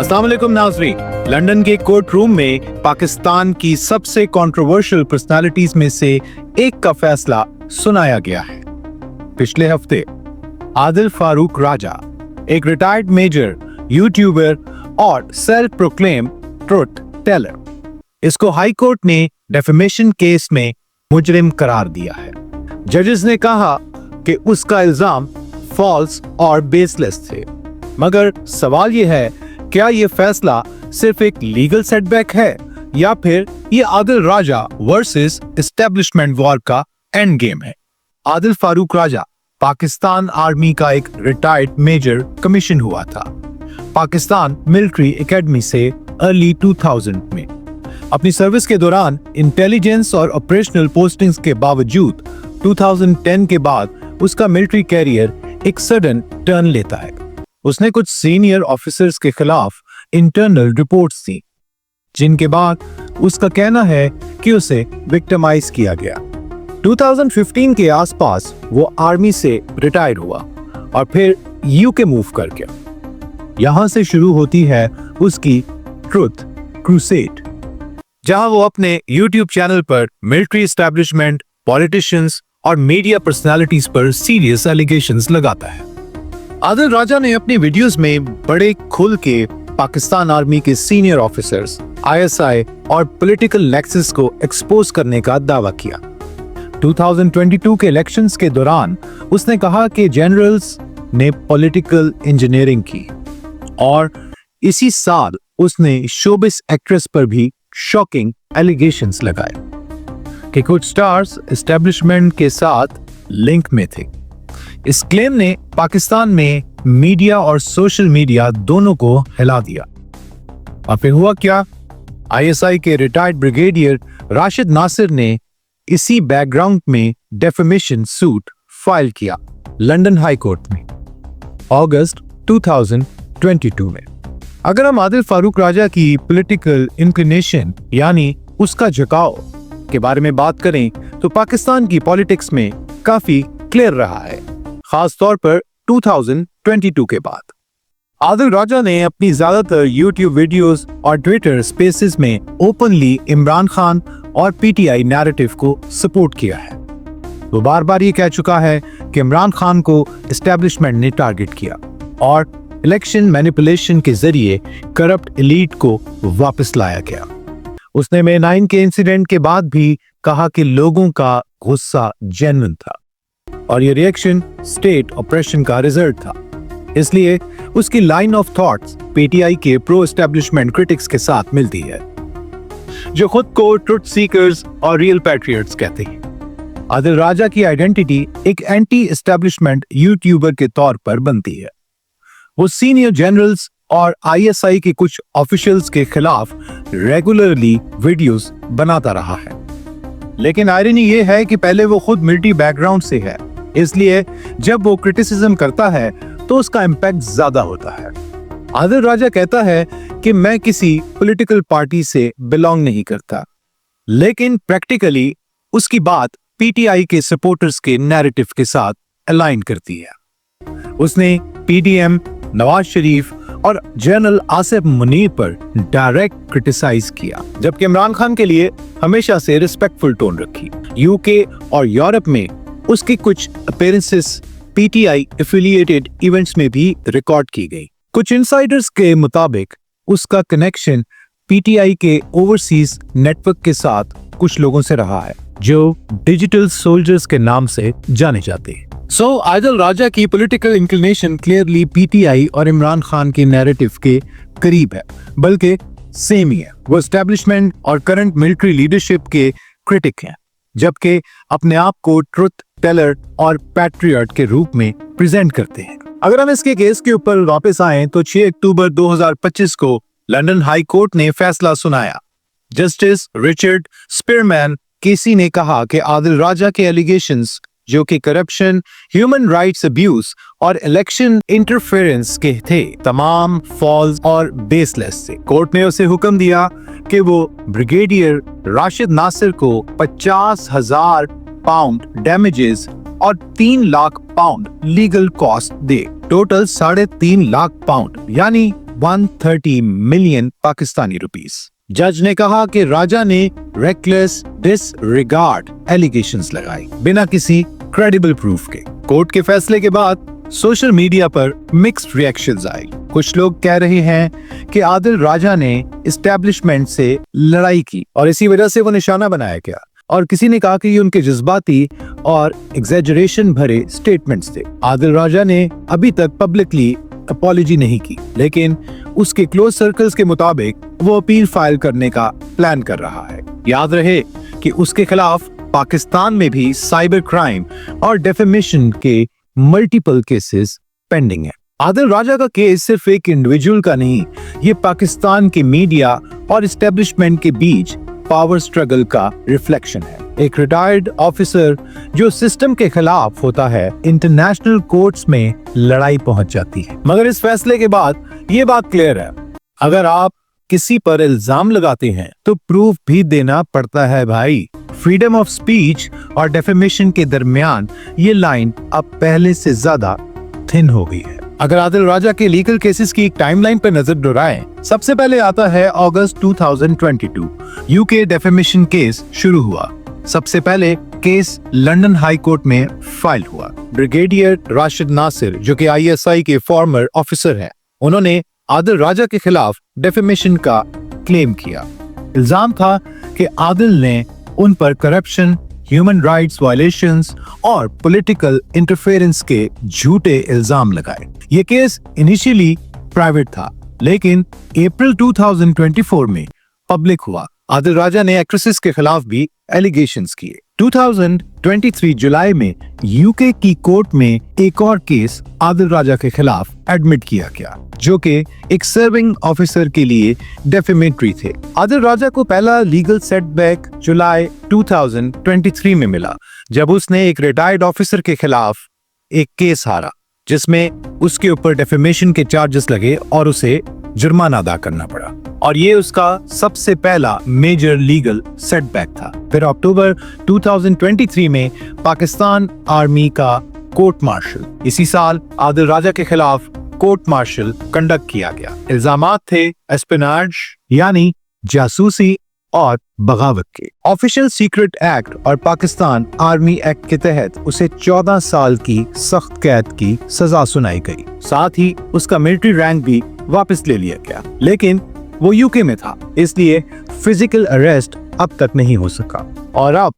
अस्सलाम वालेकुम नाज़रीन। लंदन के कोर्ट रूम में पाकिस्तान की सबसे कंट्रोवर्शियल पर्सनालिटीज में से एक का फैसला सुनाया गया है। पिछले हफ्ते आदिल फारूक राजा, एक रिटायर्ड मेजर, यूट्यूबर और सेल्फ प्रोक्लेम ट्रुथ टेलर, इसको हाई कोर्ट ने डेफेमेशन केस में मुजरिम करार दिया है। जजेस ने कहा कि उसका इल्जाम फॉल्स और बेसलेस थे, मगर सवाल यह है, क्या यह फैसला सिर्फ एक लीगल सेटबैक है या फिर यह आदिल राजा वर्सेस एस्टेब्लिशमेंट वॉर का एंड गेम है? आदिल फारूक राजा पाकिस्तान आर्मी का एक रिटायर्ड मेजर कमीशन हुआ था पाकिस्तान मिलिट्री एकेडमी से अर्ली 2000 में। अपनी सर्विस के दौरान इंटेलिजेंस और ऑपरेशनल पोस्टिंग्स के बावजूद 2010 के बाद उसका मिलिट्री कैरियर एक सडन टर्न लेता है। उसने कुछ सीनियर ऑफिसर्स के खिलाफ इंटरनल रिपोर्ट्स दी, जिनके बाद उसका कहना है कि उसे विक्टिमाइज किया गया। 2015 के आसपास वो आर्मी से रिटायर हुआ और फिर यूके मूव कर गया। यहां से शुरू होती है उसकी ट्रुथ क्रूसेड, जहां वो अपने यूट्यूब चैनल पर मिलिट्री एस्टैब्लिशमेंट, पॉलिटिशियंस और मीडिया पर्सनालिटीज पर सीरियस एलिगेशंस लगाता है। आदिल राजा ने अपनी वीडियोस में बड़े खुल के पाकिस्तान आर्मी के सीनियर ऑफिसर्स, आईएसआई और पॉलिटिकल नेक्सस को एक्सपोज करने का दावा किया। 2022 के इलेक्शंस के दौरान उसने कहा कि जनरल्स ने पॉलिटिकल इंजीनियरिंग की, और इसी साल उसने शोबिस एक्ट्रेस पर भी शॉकिंग एलिगेशंस लगाए कि कुछ स्टार्स एस्टेब्लिशमेंट के साथ लिंक में थे। इस क्लेम ने पाकिस्तान में मीडिया और सोशल मीडिया दोनों को हिला दिया। और फिर हुआ क्या? आईएसआई के रिटायर्ड ब्रिगेडियर राशिद नासिर ने इसी बैकग्राउंड में डेफेमेशन सूट फाइल किया लंदन हाई कोर्ट में अगस्त 2022 में। अगर हम आदिल फारूक राजा की पॉलिटिकल इंक्लिनेशन यानी उसका झुकाव के बारे में बात करें तो पाकिस्तान की पॉलिटिक्स में काफी क्लियर रहा है, खास तौर पर 2022 के बाद। आदिल राजा ने अपनी ज्यादातर यूट्यूब वीडियोस और ट्विटर स्पेसेस में ओपनली इमरान खान और पीटीआई नैरेटिव को सपोर्ट किया है। वो बार बार ये कह चुका है कि इमरान खान को एस्टेब्लिशमेंट ने टारगेट किया और इलेक्शन मैनिपुलेशन के जरिए करप्ट एलीट को वापस लाया गया। उसने May 9 के इंसिडेंट के बाद भी कहा कि लोगों का गुस्सा जेन्युइन था और ये रिएक्शन स्टेट ऑपरेशन का रिजल्ट था। इसलिए उसकी लाइन ऑफ थॉट्स पीटीआई के प्रो एस्टेब्लिशमेंट क्रिटिक्स के साथ मिलती है, जो खुद को ट्रुथ सीकर्स और रियल पैट्रियट्स कहते हैं। आदिल राजा की आइडेंटिटी एक एंटी एस्टेब्लिशमेंट यूट्यूबर के तौर पर बनती है। वो सीनियर जनरल्स और आईएसआई के कुछ ऑफिशियल्स के खिलाफ रेगुलरली वीडियोस बनाता रहा है, लेकिन आयरनी ये है कि पहले वो खुद मिलिट्री बैकग्राउंड से है, इसलिए जब वो क्रिटिसिज्म करता है तो उसका इम्पैक्ट ज्यादा होता है। आदिल राजा कहता है कि मैं किसी पॉलिटिकल पार्टी से बिलोंग नहीं करता, लेकिन प्रैक्टिकली उसकी बात पीटीआई के सपोर्टर्स के नैरेटिव के साथ अलाइन करती है। उसने पीडीएम, नवाज शरीफ और जनरल आसिफ मुनीर पर डायरेक्ट क्रिटिसाइज किया, जबकि इमरान खान के लिए हमेशा से रिस्पेक्टफुल टोन रखी। यूके और यूरोप में उसकी कुछ अपीयरेंसेस पीटीआई एफिलिएटेड इवेंट्स में भी रिकॉर्ड की गई। कुछ इनसाइडर्स के मुताबिक उसका कनेक्शन पीटीआई के ओवरसीज नेटवर्क के साथ कुछ लोगों से रहा है, जो डिजिटल सोल्जर्स के नाम से जाने जाते हैं। आदिल राजा की पॉलिटिकल इंक्लिनेशन क्लियरली पीटीआई और इमरान खान के नैरेटिव के करीब है, बल्कि सेम ही है। वो एस्टेब्लिशमेंट और करंट मिलिट्री लीडरशिप के क्रिटिक हैं, जबकि अपने आप को ट्रुथ टेलर और पैट्रियट के रूप में प्रेजेंट करते हैं। अगर हम इसके केस के ऊपर वापस आएं तो 6 अक्टूबर 2025 को लंदन हाई कोर्ट ने फैसला सुनाया। जस्टिस रिचर्ड स्पीरमैन केसी ने कहा कि आदिल राजा के एलिगेशंस, जो कि करप्शन, ह्यूमन राइट्स अब्यूज और इलेक्शन इंटरफेरेंस के थे, तमाम फॉल्स और बेसलेस थे। कोर्ट ने उसे हुक्म दिया कि वो ब्रिगेडियर राशिद नासिर को 50,000 पाउंड डैमेजेस और 3 लाख पाउंड लीगल कॉस्ट दे। टोटल 3.5 लाख पाउंड यानी 130 मिलियन पाकिस्तानी रुपीस। जज ने कहा कि राजा ने रेकलेस डिसरिगार्ड एलिगेशंस लगाई बिना किसी क्रेडिबल प्रूफ के। कोर्ट के फैसले के बाद सोशल मीडिया पर मिक्स्ड रिएक्शंस आए। कुछ लोग कह रहे हैं कि आदिल राजा ने एस्टेब्लिशमेंट से लड़ाई की और इसी वजह से वो निशाना बनाया गया, और किसी ने कहा कि ये उनके जज्बाती और एग्जैजरेशन भरे स्टेटमेंट्स थे। आदिल राजा ने अभी तक पब्लिकली अपॉलॉजी नहीं की, लेकिन उसके क्लोज सर्कल्स के मुताबिक वो अपील फाइल करने का प्लान कर रहा है। याद रहे कि उसके खिलाफ पाकिस्तान में भी साइबर क्राइम और डेफेमेशन के मल्टीपल केसेस पेंडिंग है। आदिल राजा का केस सिर्फ एक इंडिविजुअल का नहीं, ये पाकिस्तान के मीडिया और एस्टेब्लिशमेंट के बीच पावर स्ट्रगल का रिफ्लेक्शन है। एक रिटायर्ड ऑफिसर जो सिस्टम के खिलाफ होता है, इंटरनेशनल कोर्ट्स में लड़ाई पहुंच जाती है। मगर इस फैसले के बाद ये बात क्लियर है, अगर आप किसी पर इल्जाम लगाते हैं तो प्रूफ भी देना पड़ता है भाई। फ्रीडम ऑफ स्पीच और डेफेमेशन के दरमियान ये लाइन अब पहले से ज्यादा थिन हो गई है। अगर आदिल राजा के लीगल केसेस की एक टाइमलाइन पर नजर दोहराएं, सबसे पहले आता है अगस्त 2022। यूके डेफेमेशन केस शुरू हुआ। सबसे पहले केस लंदन हाई कोर्ट में फाइल हुआ। ब्रिगेडियर राशिद नासिर, जो कि ISI के फॉर्मर ऑफिसर हैं, उन्होंने आदिल राजा के खिलाफ डेफेमेशन का क्लेम किया। इल्जाम था कि आदिल ने उन पर करप्शन, ह्यूमन राइट्स वायलेशंस और पॉलिटिकल इंटरफेरेंस के झूठे इल्जाम लगाए। ये केस इनिशियली प्राइवेट था, लेकिन अप्रैल 2024 में पब्लिक हुआ। आदिल राजा ने एक्ट्रेसेस के खिलाफ भी एलिगेशंस किए। 2023 जुलाई में यूके की कोर्ट में एक और केस आदिल राजा के खिलाफ एडमिट किया गया, जो कि एक सर्विंग ऑफिसर के लिए डेफेमेटरी थे। आदिल राजा को पहला लीगल सेटबैक जुलाई 2023 में मिला, जब उसने एक रिटायर्ड ऑफिसर के खिलाफ एक केस हारा, जिसमें उसके ऊपर डेफेमेशन के चार्जेस लगे और उसे जुर्माना अदा करना पड़ा, और ये उसका सबसे पहला मेजर लीगल सेटबैक था। फिर अक्टूबर 2023 में पाकिस्तान आर्मी का कोर्ट मार्शल, इसी साल आदिल राजा के खिलाफ कोर्ट मार्शल कंडक्ट किया गया। इल्जामात थे एस्पिनाज यानी जासूसी और बगावत के। ऑफिशियल सीक्रेट एक्ट और पाकिस्तान आर्मी एक्ट के तहत उसे 14 साल की सख्त कैद की सजा सुनाई गई। साथ ही उसका मिलिट्री रैंक भी वापस ले लिया गया, लेकिन वो यूके में था, इसलिए फिजिकल अरेस्ट अब तक नहीं हो सका। और अब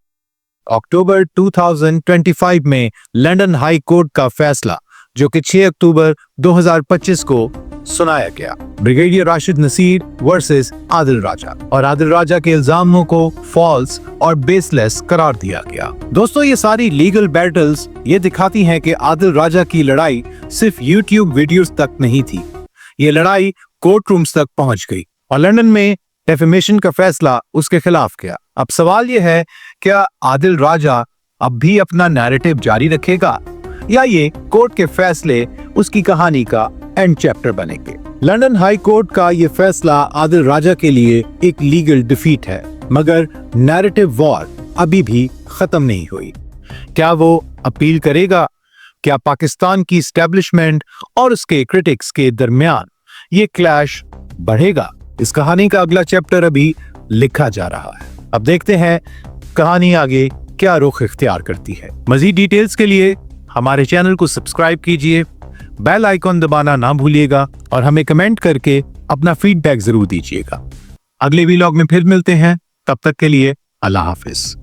अक्टूबर 2025 में लंदन हाई कोर्ट का फैसला, जो कि 6 अक्टूबर 2025 को सुनाया गया, ब्रिगेडियर राशिद नासिर वर्सेस आदिल राजा, और आदिल राजा के इल्जामों को फॉल्स और बेसलेस करार दिया गया। दोस्तों, ये सारी लीगल बैटल्स ये दिखाती हैं कि आदिल राजा की लड़ाई सिर्फ यूट्यूब वीडियोस तक नहीं थी, ये लड़ाई कोर्ट रूम्स तक पहुंच गई और लंदन में डेफेमेशन का फैसला उसके खिलाफ किया। अब सवाल यह है, क्या आदिल राजा अब भी अपना नैरेटिव जारी रखेगा, या ये कोर्ट के फैसले उसकी कहानी का एंड चैप्टर बनेंगे? लंदन हाई कोर्ट का ये फैसला आदिल राजा के लिए एक लीगल डिफीट है, मगर नैरेटिव वॉर अभी भी खत्म नहीं हुई। क्या वो अपील करेगा? क्या पाकिस्तान की एस्टेब्लिशमेंट और उसके क्रिटिक्स के दरमियान ये क्लैश बढ़ेगा? इस कहानी का अगला चैप्टर अभी लिखा जा रहा है। अब देखते हैं कहानी आगे क्या रुख इख्तियार करती है। मजीद डिटेल्स के लिए हमारे चैनल को सब्सक्राइब कीजिए, बेल आइकॉन दबाना ना भूलिएगा और हमें कमेंट करके अपना फीडबैक जरूर दीजिएगा। अगले वीलॉग में फिर मिलते हैं, तब तक के लिए अल्लाह हाफिज।